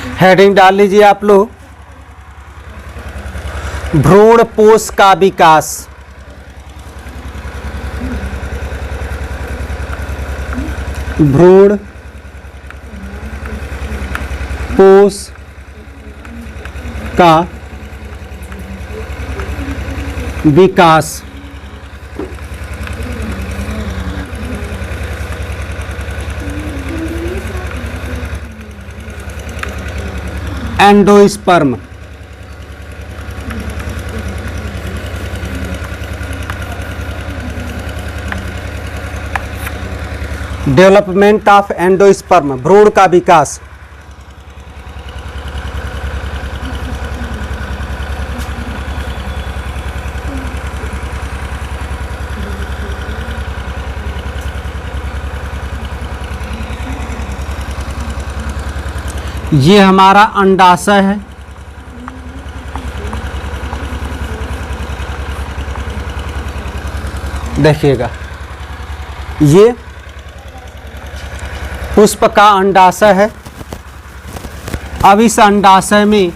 Heading डाल लीजिए आप लोग, भ्रूण पोष का विकास। भ्रूण पोष का विकास। एंडोस्पर्म। डेवलपमेंट ऑफ एंडोस्पर्म, भ्रूण का विकास। ये हमारा अंडाशय है, देखिएगा ये पुष्प का अंडाशय है। अब इस अंडाशय में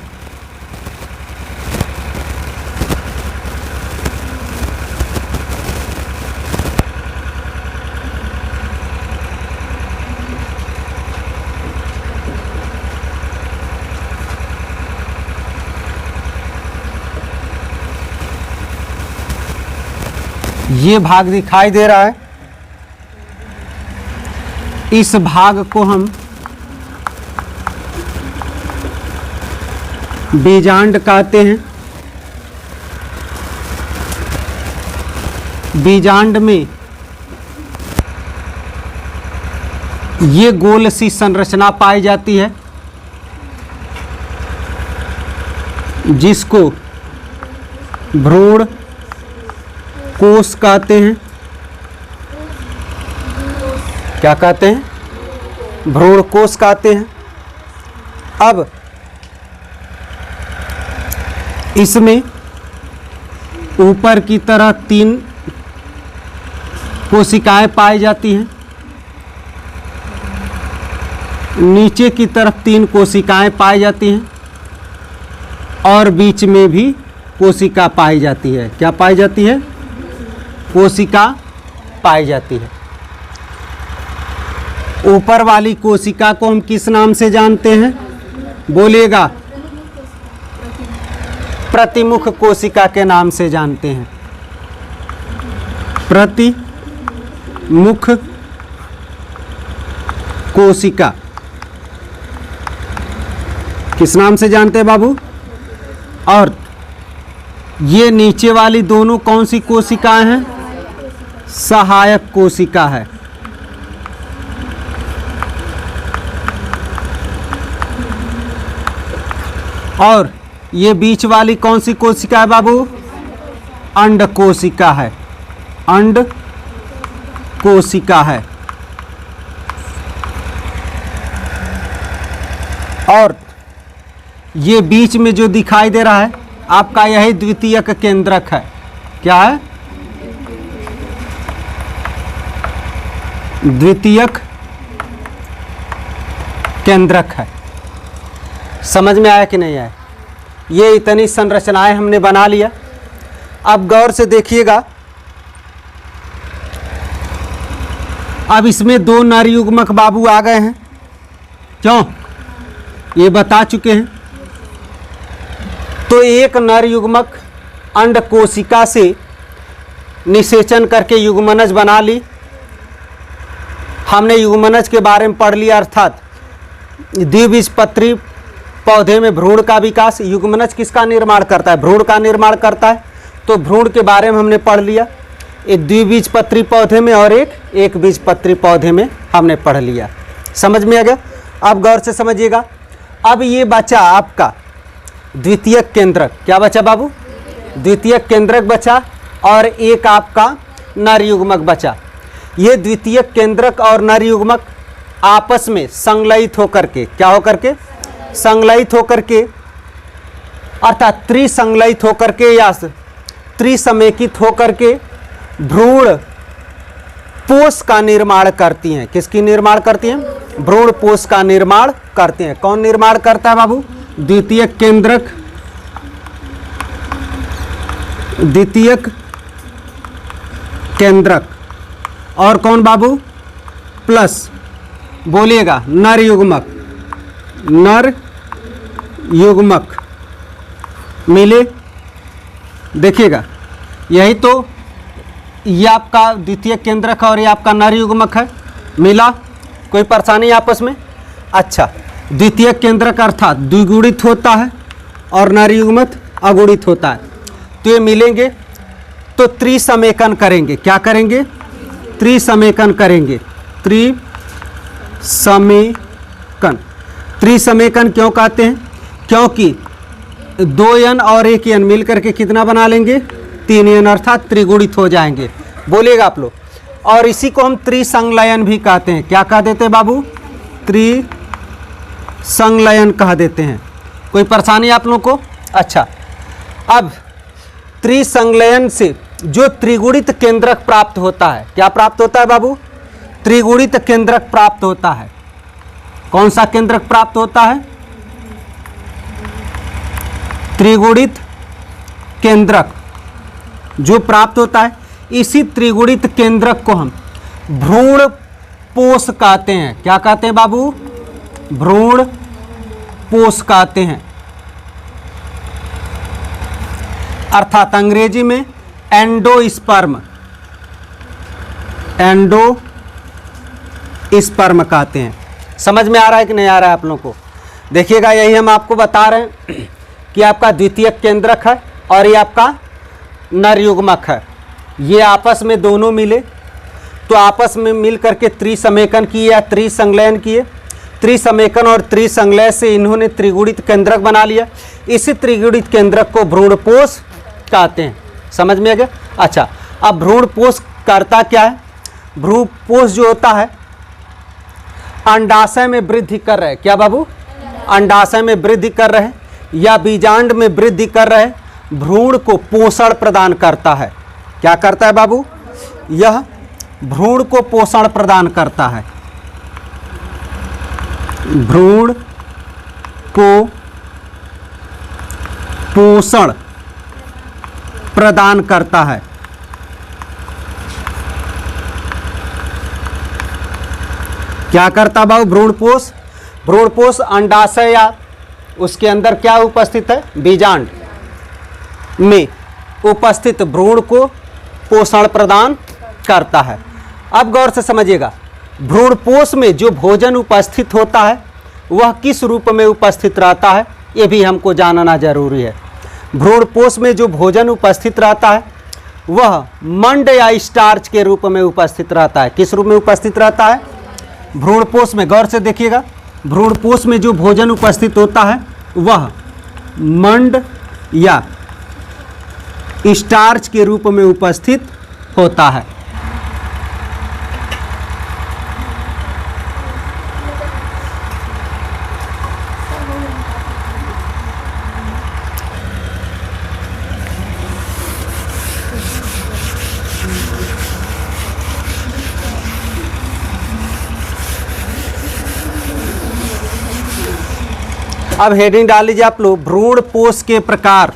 ये भाग दिखाई दे रहा है, इस भाग को हम बीजांड कहते हैं। बीजांड में ये गोल सी संरचना पाई जाती है जिसको भ्रूण कोष कहते हैं। क्या कहते हैं? भ्रूण कोष कहते हैं। अब इसमें ऊपर की तरह 3 कोशिकाएं पाई जाती हैं, नीचे की तरफ 3 कोशिकाएं पाई जाती हैं और बीच में भी कोशिका पाई जाती है। क्या पाई जाती है? कोशिका पाई जाती है। ऊपर वाली कोशिका को हम किस नाम से जानते हैं? बोलिएगा। प्रतिमुख कोशिका के नाम से जानते हैं। प्रतिमुख कोशिका किस नाम से जानते हैं बाबू? और ये नीचे वाली दोनों कौन सी कोशिकाएं हैं? सहायक कोशिका है। और ये बीच वाली कौन सी कोशिका है बाबू? अंड कोशिका है। अंड कोशिका है। और ये बीच में जो दिखाई दे रहा है आपका, यही द्वितीयक केंद्रक है। क्या है? द्वितीयक केंद्रक है। समझ में आया कि नहीं आया? ये इतनी संरचनाएं हमने बना लिया। अब गौर से देखिएगा, अब इसमें 2 नर युग्मक बाबू आ गए हैं। क्यों? ये बता चुके हैं। तो एक नर युग्मक अंड कोशिका से निषेचन करके युग्मनज बना ली। हमने युग्मनज के बारे में पढ़ लिया, अर्थात द्विबीजपत्री पौधे में भ्रूण का विकास। युग्मनज किसका निर्माण करता है? भ्रूण का निर्माण करता है। तो भ्रूण के बारे में हमने पढ़ लिया। एक द्विबीजपत्री पौधे में और एक बीजपत्री पौधे में हमने पढ़ लिया। समझ में आ गया? अब गौर से समझिएगा। अब ये बचा आपका द्वितीयक केंद्रक। क्या बचा बाबू? द्वितीयक केंद्रक बचा और एक आपका नर युग्मक बचा। ये द्वितीयक केंद्रक और नर युग्मक आपस में संलयित होकर के, क्या होकर के? संलयित होकर के, अर्थात त्रिसंलयित होकर के या त्रिसमेकित होकर के भ्रूण पोष का निर्माण करती हैं। किसकी निर्माण करती हैं? भ्रूणपोष का निर्माण करते हैं। कौन निर्माण करता है बाबू? द्वितीयक केंद्रक, द्वितीयक केंद्रक। और कौन बाबू? प्लस बोलिएगा नर युग्मक, नर युग्मक मिले। देखिएगा यही तो, ये आपका द्वितीय केंद्रक है और ये आपका नर युग्मक है, मिला। कोई परेशानी आपस में? अच्छा, द्वितीय केंद्रक अर्थात द्विगुणित होता है और नर युग्मक अगुणित होता है। तो ये मिलेंगे तो त्रिसमेकन करेंगे। क्या करेंगे? त्रिसमेकन करेंगे। त्रिसमेकन। त्रिसमेकन क्यों कहते हैं? क्योंकि 2 n और 1 n मिलकर के कितना बना लेंगे? 3 n, अर्थात त्रिगुणित हो जाएंगे। बोलिएगा आप लोग। और इसी को हम त्रिसंलयन भी कहते हैं। क्या कह देते हैं बाबू? त्रिसंलयन कह देते हैं। कोई परेशानी आप लोग को? अच्छा, अब त्रिसंलयन से जो त्रिगुणित केंद्रक प्राप्त होता है, क्या प्राप्त होता है बाबू? त्रिगुणित केंद्रक प्राप्त होता है। कौन सा केंद्रक प्राप्त होता है? त्रिगुणित केंद्रक जो प्राप्त होता है, इसी त्रिगुणित केंद्रक को हम भ्रूणपोष कहते हैं। क्या कहते हैं बाबू? भ्रूणपोष कहते हैं, अर्थात अंग्रेजी में एंडोस्पर्म, एंडोस्पर्म कहते हैं। समझ में आ रहा है कि नहीं आ रहा है आप लोगों को? देखिएगा, यही हम आपको बता रहे हैं कि आपका द्वितीयक केंद्रक है और ये आपका नर युग्मक है। ये आपस में दोनों मिले तो आपस में मिल करके त्रिसमेकन किए या त्रिसंलयन किए। त्रिसमेकन और त्रिसंलय से इन्होंने त्रिगुणित केंद्रक बना लिया। इसी त्रिगुणित केंद्रक को भ्रूणपोष कहते हैं। समझ में आ गया? अच्छा, अब भ्रूणपोष करता क्या है? भ्रूणपोष जो होता है अंडाशय में वृद्धि कर रहे। क्या बाबू? अंडाशय में वृद्धि कर रहे या बीजांड में वृद्धि कर रहे भ्रूण को पोषण प्रदान करता है। क्या करता है बाबू? यह भ्रूण को पोषण प्रदान करता है। भ्रूण को पोषण प्रदान करता है। क्या करता बाबू? भ्रूणपोष। भ्रूणपोष अंडाशय या उसके अंदर क्या उपस्थित है? बीजांड में उपस्थित भ्रूण को पोषण प्रदान करता है। अब गौर से समझिएगा, भ्रूणपोष में जो भोजन उपस्थित होता है वह किस रूप में उपस्थित रहता है, ये भी हमको जानना जरूरी है। भ्रूणपोष में जो भोजन उपस्थित रहता है वह मंड या स्टार्च के रूप में उपस्थित रहता है। किस रूप में उपस्थित रहता है? भ्रूणपोष में। गौर से देखिएगा, भ्रूणपोष में जो भोजन उपस्थित होता है वह मंड या स्टार्च के रूप में उपस्थित होता है। अब हेडिंग डाल लीजिए आप लोग, भ्रूणपोष के प्रकार।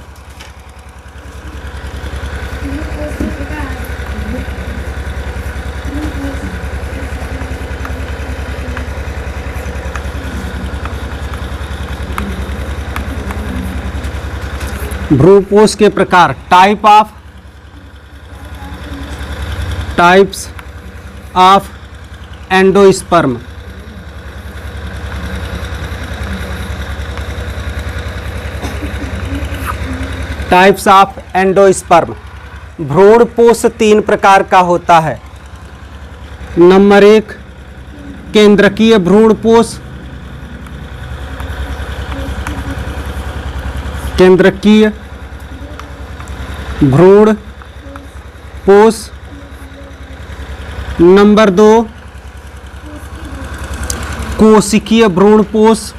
भ्रूणपोष के प्रकार, types of endosperm. Types of endosperm. भ्रूणपोष 3 प्रकार का होता है। नंबर 1 केंद्रकीय भ्रूणपोष। केंद्रकीय भ्रूणपोष। नंबर 2 कोशिकीय भ्रूणपोष।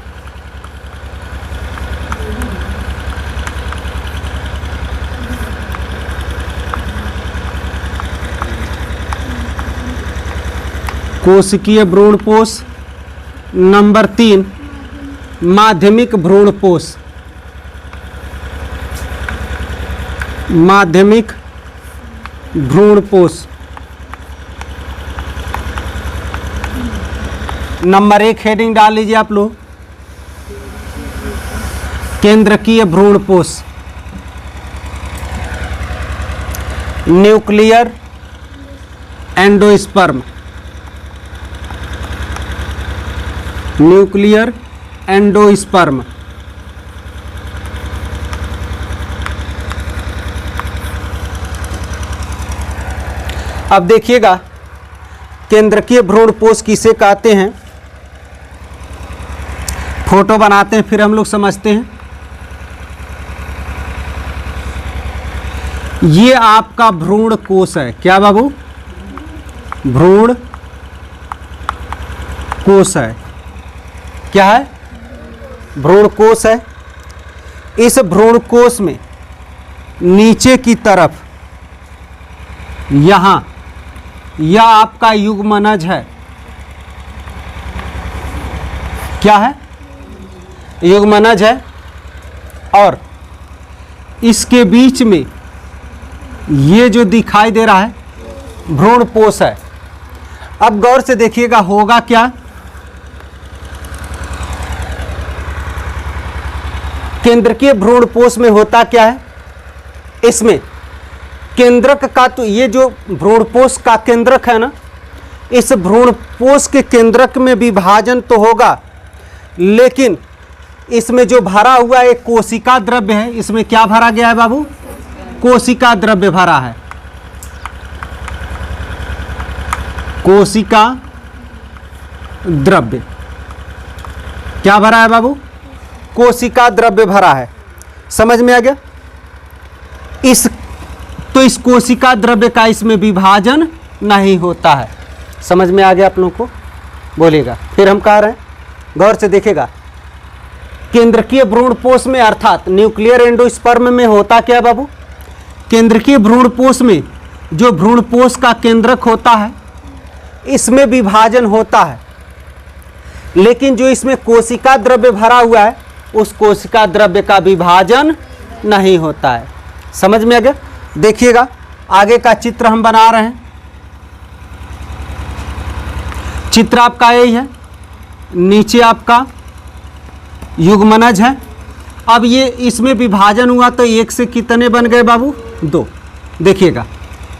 कोशिकीय भ्रूणपोष। नंबर 3 माध्यमिक भ्रूणपोष। माध्यमिक भ्रूणपोष। नंबर 1 हेडिंग डाल लीजिए आप लोग, केंद्रकीय भ्रूणपोष। Nuclear endosperm. Nuclear endosperm. अब देखिएगा केंद्रकीय भ्रूणपोष किसे कहते हैं। फोटो बनाते हैं फिर हम लोग समझते हैं। ये आपका भ्रूण कोश है। क्या बाबू? भ्रूण कोश है। क्या है? भ्रूण कोश है। इस भ्रूण कोश में नीचे की तरफ यहां यह आपका युग्मनज है। क्या है? युग्मनज है। और इसके बीच में ये जो दिखाई दे रहा है भ्रूणपोष है। अब गौर से देखिएगा होगा क्या। केंद्रकीय भ्रूणपोष में होता क्या है? इसमें केंद्रक का, तो ये जो भ्रूणपोष का केंद्रक है ना, इस भ्रूणपोष के केंद्रक में विभाजन तो होगा, लेकिन इसमें जो भरा हुआ एक कोशिका द्रव्य है। इसमें क्या भरा गया है बाबू? कोशिका द्रव्य भरा है। कोशिका द्रव्य क्या भरा है बाबू? कोशिका द्रव्य भरा है। समझ में आ गया? इस कोशिका द्रव्य का इसमें विभाजन नहीं होता है। समझ में आ गया आप लोगों को? बोलिएगा। फिर हम कह रहे हैं, गौर से देखेगा, केंद्रकीय भ्रूणपोष में अर्थात न्यूक्लियर एंडोस्पर्म में होता क्या बाबू? केंद्रकीय भ्रूणपोष में जो भ्रूणपोष का केंद्रक होता है इसमें विभाजन होता है, लेकिन जो इसमें कोशिका द्रव्य भरा हुआ है उस कोशिका द्रव्य का विभाजन नहीं होता है। समझ में आ गया? देखिएगा आगे का चित्र हम बना रहे हैं। चित्र आपका यही है। नीचे आपका युग्मनज है। अब ये इसमें विभाजन हुआ तो एक से कितने बन गए बाबू? 2। देखिएगा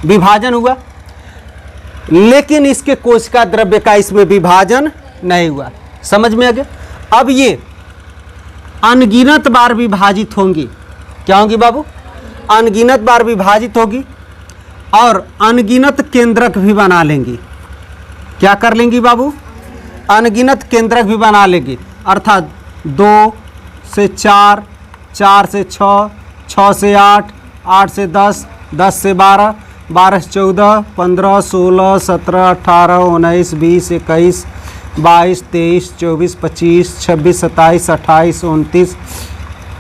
विभाजन हुआ, लेकिन इसके कोशिका द्रव्य का इसमें विभाजन नहीं हुआ। समझ में आ गया? अब ये अनगिनत बार विभाजित होंगी। क्या होंगी बाबू? अनगिनत बार विभाजित होगी और अनगिनत केंद्रक भी बना लेंगी। क्या कर लेंगी बाबू? अनगिनत केंद्रक भी बना लेंगी। अर्थात 2 से 4, 4 से 6, 6 से 8, 8 से 10, 10 से 12, 12 से 14, 15, 16, 17, 18, 19, 20, 21, 22, 23, 24, 25, 26, 27, 28, 29,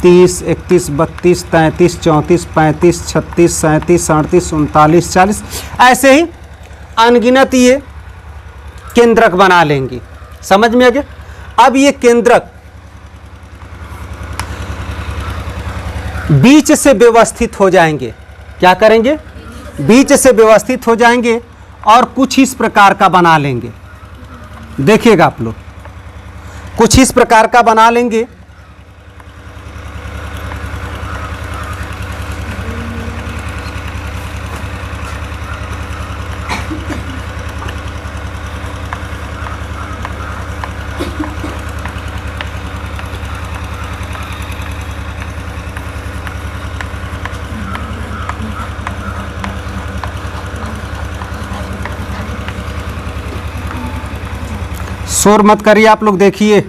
30, 31, 32, 33, 34, 35, 36, 37, 38, 39, 40, ऐसे ही अनगिनत ये केंद्रक बना लेंगी। समझ में आ गया? अब ये केंद्रक बीच से व्यवस्थित हो जाएंगे। क्या करेंगे? बीच से व्यवस्थित हो जाएंगे और कुछ इस प्रकार का बना लेंगे। देखिएगा आप लोग, कुछ इस प्रकार का बना लेंगे। शोर मत करिए आप लोग, देखिए।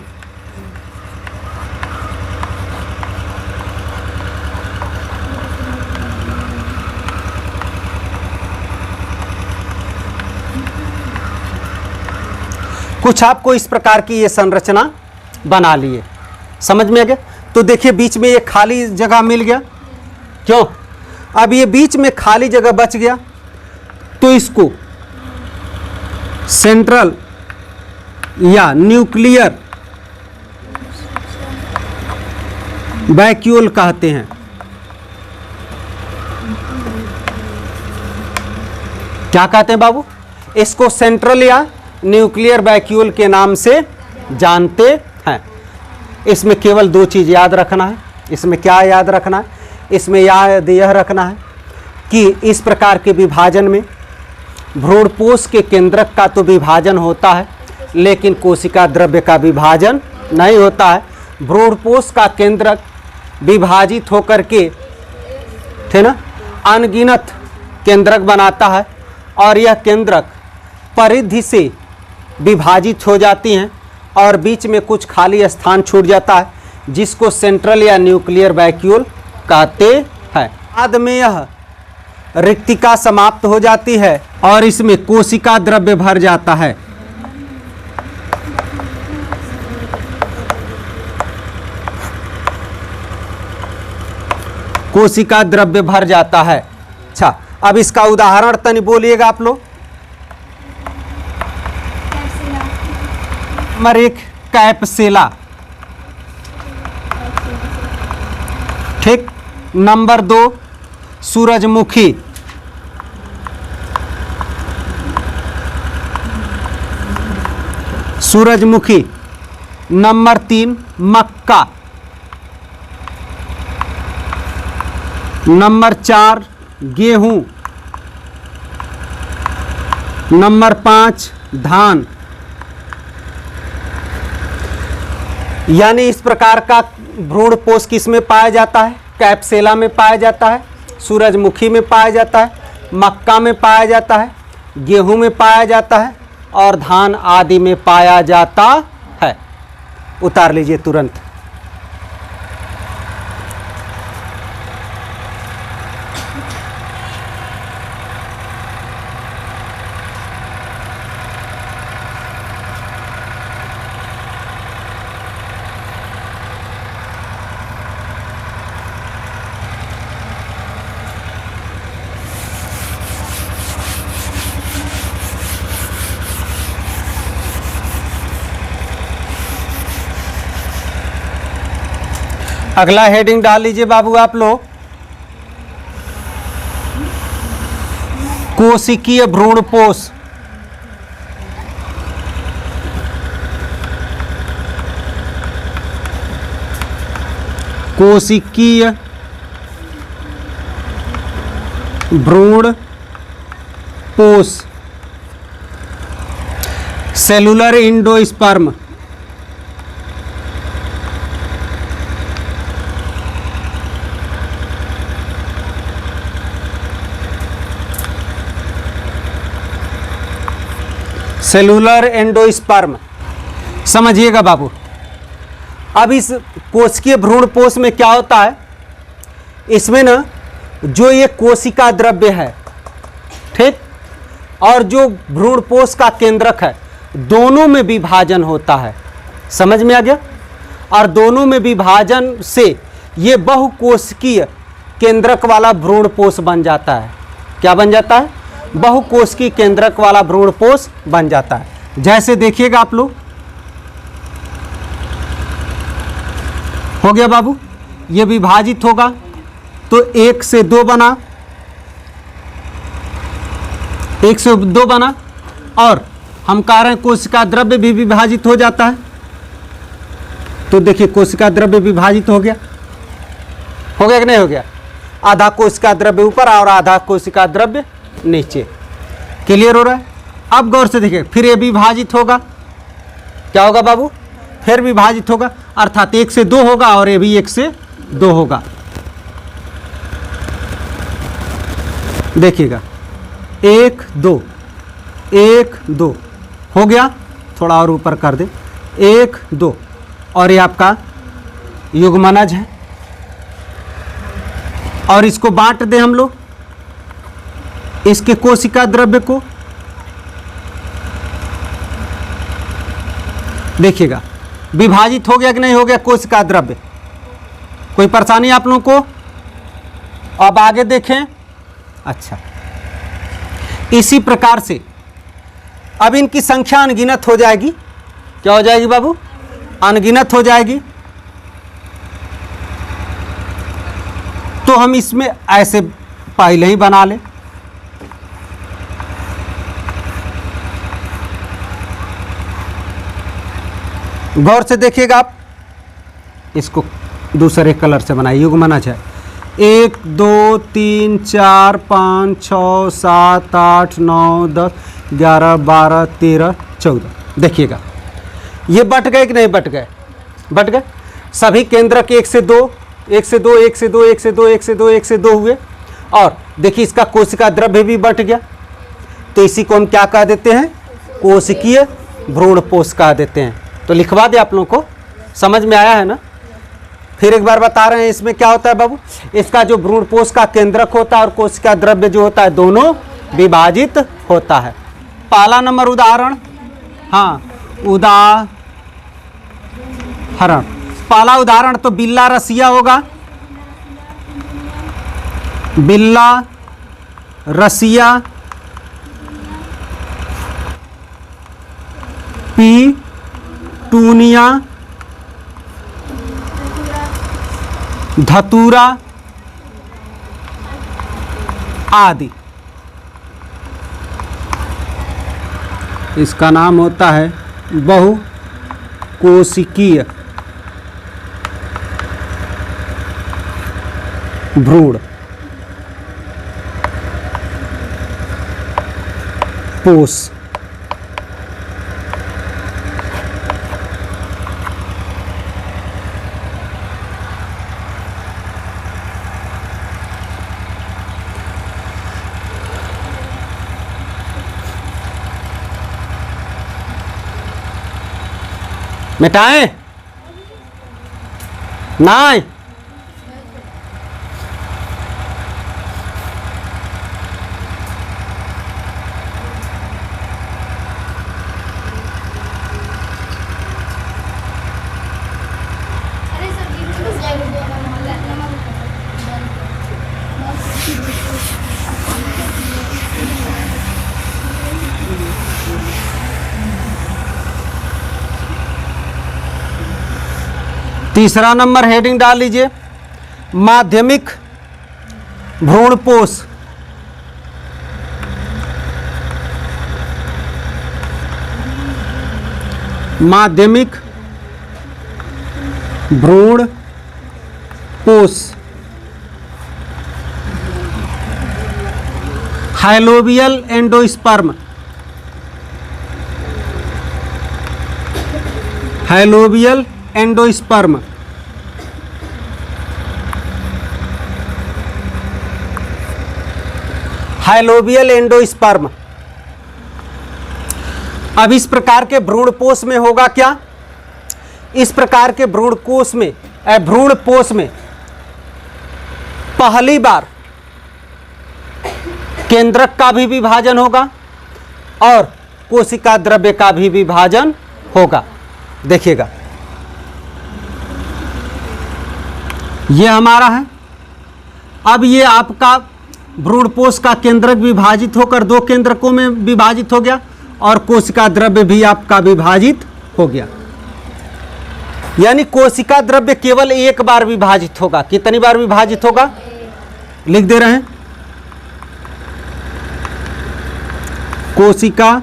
कुछ आपको इस प्रकार की ये संरचना बना लिए। समझ में आ गया? तो देखिए बीच में ये खाली जगह मिल गया। क्यों? अब ये बीच में खाली जगह बच गया तो इसको सेंट्रल या न्यूक्लियर वैक्यूल कहते हैं। क्या कहते हैं बाबू? इसको सेंट्रल या न्यूक्लियर वैक्यूल के नाम से जानते हैं। इसमें केवल दो चीज़ याद रखना है। इसमें क्या याद रखना है? इसमें याद यह रखना है कि इस प्रकार के विभाजन में भ्रूणपोष के केंद्रक का तो विभाजन होता है, लेकिन कोशिका द्रव्य का विभाजन नहीं होता है। भ्रूणपोष का केंद्रक विभाजित होकर के, थे ना, अनगिनत केंद्रक बनाता है और यह केंद्रक परिधि से विभाजित हो जाती हैं और बीच में कुछ खाली स्थान छूट जाता है, जिसको सेंट्रल या न्यूक्लियर वैक्यूल कहते हैं। बाद में यह रिक्तिका समाप्त हो जाती है और इसमें कोशिका द्रव्य भर जाता है। कोशिका द्रव्य भर जाता है। अच्छा, अब इसका उदाहरण तनि बोलिएगा आप लोग। नंबर 1 कैप्सेला, ठीक। नंबर 2 सूरजमुखी। सूरजमुखी। नंबर 3 मक्का। नंबर 4 गेहूं। नंबर 5 धान। यानी इस प्रकार का भ्रूणपोष किस में पाया जाता है? कैप्सेला में पाया जाता है, सूरजमुखी में पाया जाता है, मक्का में पाया जाता है, गेहूं में पाया जाता है और धान आदि में पाया जाता है। उतार लीजिए तुरंत। अगला हेडिंग डाल लीजिए बाबू आप लोग, कोशिकीय भ्रूणपोष। कोशिकीय भ्रूणपोष, सेलुलर एंडोस्पर्म। सेलुलर एंडोस्पर्म, समझिएगा बाबू। अब इस कोशिकीय भ्रूणपोष में क्या होता है? इसमें ना जो ये कोशिका द्रव्य है, ठीक, और जो भ्रूणपोष का केंद्रक है, दोनों में विभाजन होता है। समझ में आ गया? और दोनों में विभाजन से ये बहुकोशिकीय केंद्रक वाला भ्रूणपोष बन जाता है। क्या बन जाता है? बहुकोशिकीय केंद्रक वाला भ्रूणपोष बन जाता है। जैसे देखिएगा आप लोग, हो गया बाबू, ये विभाजित होगा तो 1 से 2 बना, 1 से 2 बना, और हम कह रहे हैं कोशिका द्रव्य भी विभाजित हो जाता है। तो देखिए कोशिका द्रव्य विभाजित हो गया कि नहीं हो गया? आधा कोशिका द्रव्य ऊपर और आधा कोशिका द्रव्य नीचे। क्लियर हो रहा है? अब गौर से देखिए, फिर ये विभाजित होगा। क्या होगा बाबू? फिर विभाजित होगा, अर्थात 1 से 2 होगा और ये भी 1 से 2 होगा। देखिएगा 1 2 1 2 हो गया। थोड़ा और ऊपर कर दे, 1 2, और ये आपका युग्मनज है। और इसको बांट दें हम लोग, इसके कोशिका द्रव्य को। देखिएगा विभाजित हो गया कि नहीं हो गया कोशिका द्रव्य? कोई परेशानी आप लोगों को? अब आगे देखें। अच्छा, इसी प्रकार से अब इनकी संख्या अनगिनत हो जाएगी। क्या हो जाएगी बाबू? अनगिनत हो जाएगी। तो हम इसमें ऐसे पहले ही बना लें। गौर से देखिएगा आप, इसको दूसरे कलर से बनाइए, युग्मनज है। 1 2 3 4 5 6 7 8 9 10 11 12 13 14। देखिएगा ये बट गए कि नहीं बट गए? बट गए। सभी केंद्रक 1 से 2 1 से 2 1 से 2 1 से 2 1 से 2 1 से 2 हुए। और देखिए इसका कोशिका द्रव्य भी बट गया। तो इसी को हम क्या कह देते हैं? कोशिकीय भ्रूणपोष कह देते हैं। तो लिखवा दे आप लोगों को, समझ में आया है ना? फिर एक बार बता रहे हैं, इसमें क्या होता है बाबू? इसका जो भ्रूणपोष का केंद्रक होता है और कोशिका द्रव्य जो होता है, दोनों विभाजित होता है। पहला नंबर उदाहरण, हाँ उदाहरण, पहला उदाहरण तो बिल्ला रसिया होगा। बिल्ला रसिया पीटूनिया धतूरा आदि। इसका नाम होता है बहुकोशिकीय भ्रूण पोष। मिटाएं? नहीं। तीसरा नंबर हेडिंग डाल लीजिए, माध्यमिक भ्रूणपोष। माध्यमिक भ्रूणपोष helobial endosperm. Helobial endosperm helobial endosperm. अब इस प्रकार के भ्रूणपोष में होगा क्या? इस प्रकार के भ्रूणकोश में भ्रूणपोष में पहली बार केंद्रक का भी विभाजन होगा और कोशिका द्रव्य का भी विभाजन होगा। देखिएगा ये हमारा है। अब ये आपका भ्रूणपोष का केंद्रक विभाजित होकर 2 केंद्रकों में विभाजित हो गया और कोशिका द्रव्य भी आपका विभाजित हो गया। यानी कोशिका द्रव्य केवल एक बार विभाजित होगा। कितनी बार विभाजित होगा? लिख दे रहे हैं, कोशिका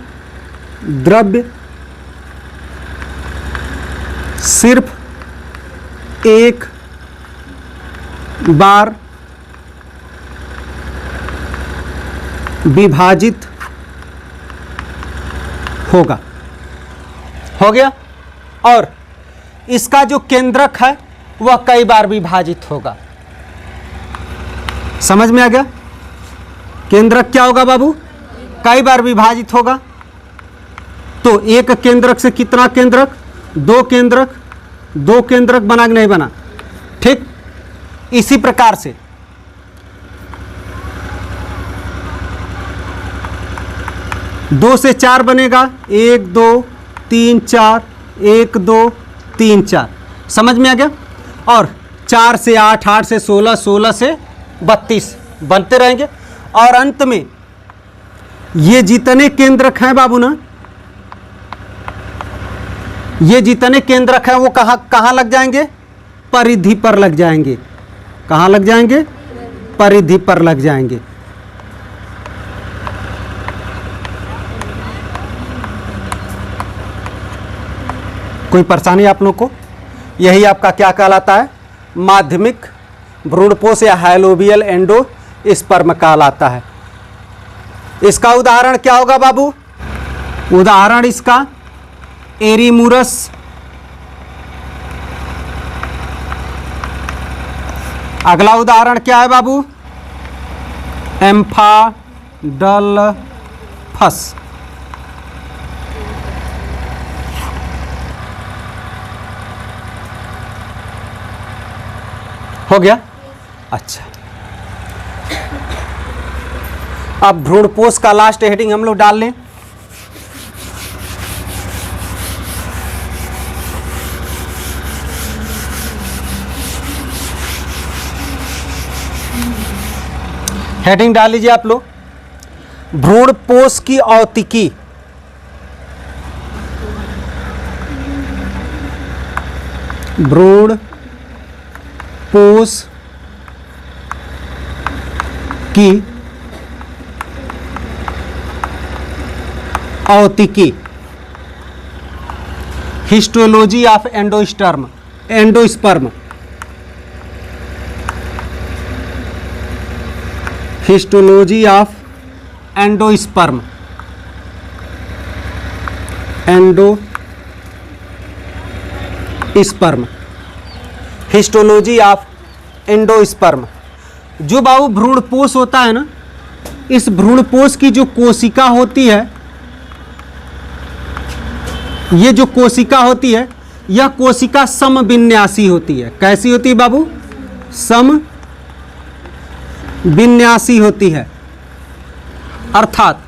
द्रव्य सिर्फ एक बार विभाजित होगा। हो गया। और इसका जो केंद्रक है वह कई बार विभाजित होगा। समझ में आ गया? केंद्रक क्या होगा बाबू? कई बार विभाजित होगा। तो एक केंद्रक से कितना केंद्रक? 2 केंद्रक। 2 केंद्रक बना कि नहीं बना? ठीक। इसी प्रकार से दो से 4 बनेगा, 1 2 3 4, 1 2 3 4। समझ में आ गया? और 4 से 8, 8 से 16, 16 से 32 बनते रहेंगे। और अंत में ये जितने केंद्रक हैं बाबू ना, ये जितने केंद्रक हैं वो कहाँ कहाँ लग जाएंगे? परिधि पर लग जाएंगे। कहाँ लग जाएंगे? परिधि पर लग जाएंगे। कोई परेशानी आप लोग को? यही आपका क्या कहलाता है? माध्यमिक भ्रूणपोष या हाइलोबियल एंडोस्पर्म कहलाता है। इसका उदाहरण क्या होगा बाबू? उदाहरण इसका एरीमुरस, अगला उदाहरण क्या है बाबू? एम्फाडल्फस। हो गया? अच्छा, अब भ्रूणपोष का लास्ट हेडिंग हम लोग डाल लें। हेडिंग डाल लीजिए आप लोग, भ्रूणपोष की औतिकी। भ्रूणपोष की औतिकी, histology of endosperm. Histology of endosperm. Histology of endosperm. जो बाबू भ्रूणपोष होता है ना, इस भ्रूणपोष की जो कोशिका होती है, ये जो कोशिका होती है, यह कोशिका समविन्यासी होती है। कैसी होती है बाबू? समविन्यासी होती है, अर्थात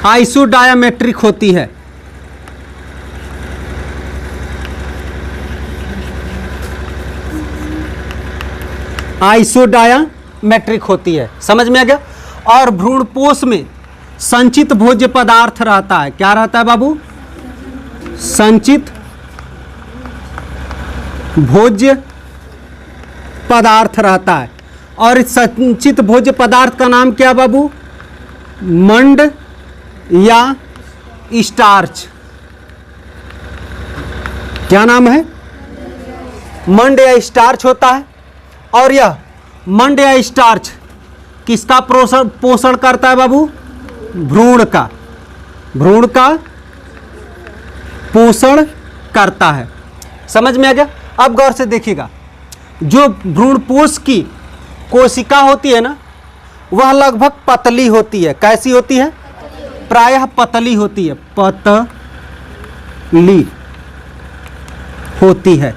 आइसोडायामेट्रिक होती है। आइसोडायामेट्रिक होती है, समझ में आ गया? और भ्रूणपोष में संचित भोज्य पदार्थ रहता है। क्या रहता है बाबू? संचित भोज्य पदार्थ रहता है। और इस संचित भोज्य पदार्थ का नाम क्या बाबू? मंड या स्टार्च। क्या नाम है? मंड या स्टार्च होता है। और यह मंड या स्टार्च किसका पोषण करता है बाबू? भ्रूण का। भ्रूण का पोषण करता है। समझ में आ गया? अब गौर से देखिएगा, जो भ्रूणपोष की कोशिका होती है ना, वह लगभग पतली होती है। कैसी होती है? प्रायः पतली होती है। पतली होती है।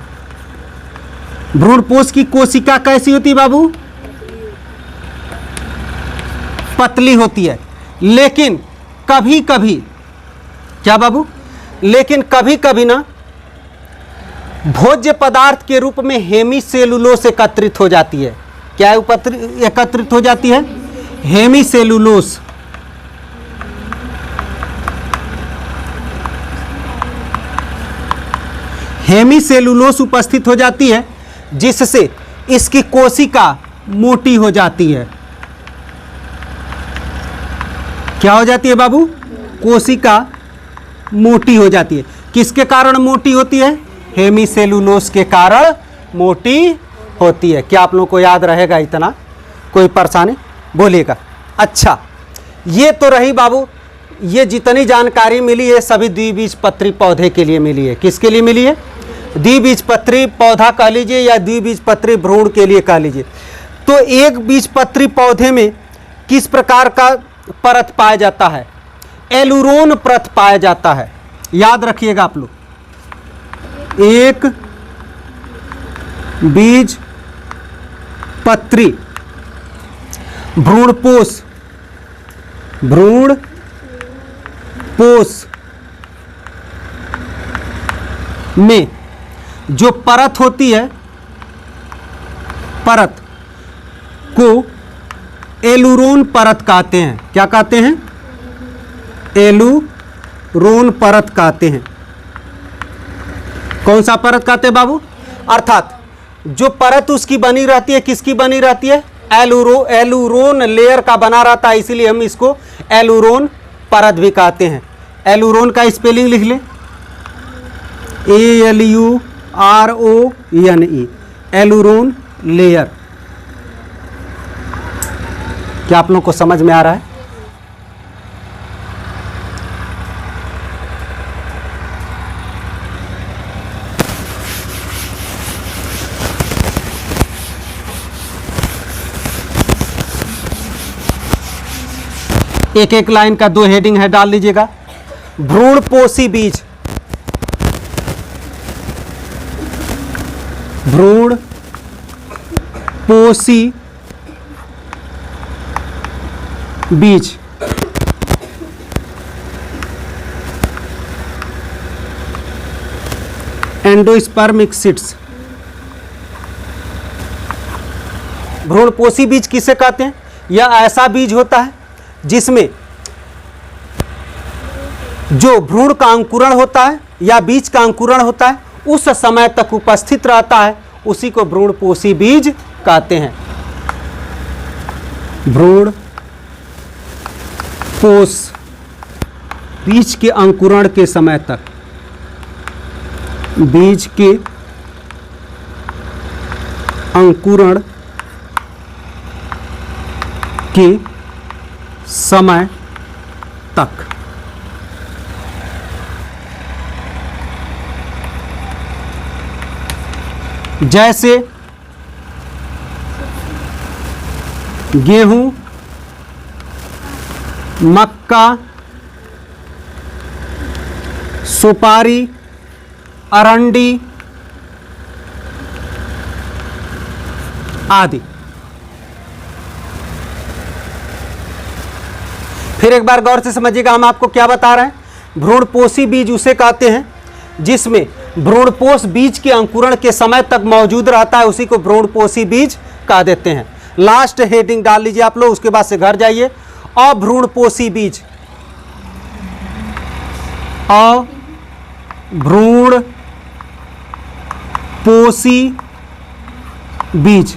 भ्रूणपोष की कोशिका कैसी होती है बाबू? पतली होती है। लेकिन कभी कभी, क्या बाबू? लेकिन कभी कभी ना भोज्य पदार्थ के रूप में हेमीसेलुलोस एकत्रित हो जाती है। क्या एकत्रित हो जाती है? हेमीसेलुलोस। हेमीसेलुलोस उपस्थित हो जाती है, जिससे इसकी कोशिका मोटी हो जाती है। क्या हो जाती है बाबू? कोशिका मोटी हो जाती है। किसके कारण मोटी होती है? हेमीसेलुलोस के कारण मोटी होती है। क्या आप लोगों को याद रहेगा इतना? कोई परेशानी? बोलिएगा। अच्छा, ये तो रही बाबू, ये जितनी जानकारी मिली है सभी द्विबीजपत्री पौधे के लिए मिली है। किसके लिए मिली है? द्विबीजपत्री पौधा कह लीजिए या द्विबीजपत्री भ्रूण के लिए कह लीजिए। तो एक बीजपत्री पौधे में किस प्रकार का परत पाया जाता है? एलुरोन परत पाया जाता है। याद रखिएगा आप लोग, एक बीजपत्री भ्रूणपोष में जो परत होती है, परत को एलुरोन परत कहते हैं। क्या कहते हैं? एलुरोन परत कहते हैं। कौन सा परत कहते हैं बाबू? अर्थात जो परत उसकी बनी रहती है, किसकी बनी रहती है? एलुरोन लेयर का बना रहता है, इसीलिए हम इसको एलुरोन परत भी कहते हैं। एलुरोन का स्पेलिंग लिख लें, ALURONE, एलुरोन लेयर। क्या आप लोगों को समझ में आ रहा है? एक एक लाइन का 2 हेडिंग है, डाल लीजिएगा। भ्रूणपोषी बीज, भ्रूणपोषी बीज, एंडोस्पर्मिक सीड्स। भ्रूणपोषी बीज किसे कहते हैं? यह ऐसा बीज होता है जिसमें जो भ्रूण का अंकुरण होता है या बीज का अंकुरण होता है उस समय तक उपस्थित रहता है, उसी को भ्रूणपोषी बीज कहते हैं। भ्रूणपोष बीज के अंकुरण के समय तक, बीज के अंकुरण के समय तक। जैसे गेहूं, मक्का, सुपारी, अरंडी आदि। फिर एक बार गौर से समझिएगा, हम आपको क्या बता रहे हैं। भ्रूणपोषी बीज उसे कहते हैं जिसमें भ्रूणपोष बीज के अंकुरण के समय तक मौजूद रहता है, उसी को भ्रूणपोषी बीज कह देते हैं। लास्ट हेडिंग डाल लीजिए आप लोग, उसके बाद से घर जाइए। अभ्रूणपोषी बीज, अभ्रूणपोषी बीज,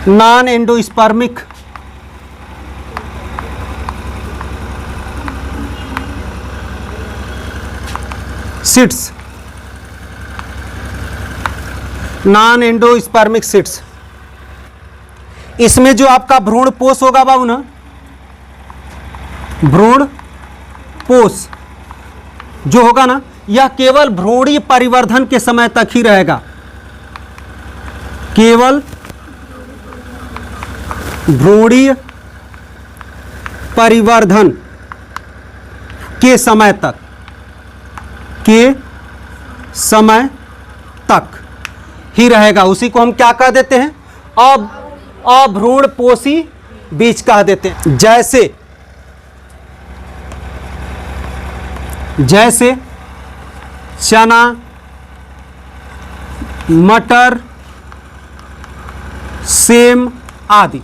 non endospermic seeds, non endospermic seeds. इसमें जो आपका भ्रूणपोष होगा बाबू ना, भ्रूणपोष जो होगा ना, यह केवल भ्रूणीय परिवर्धन के समय तक ही रहेगा, केवल भ्रूणीय परिवर्धन के समय तक, के समय तक ही रहेगा। उसी को हम क्या कह देते हैं? अभ्रूणपोषी बीज कह देते हैं। जैसे चना, मटर, सेम आदि।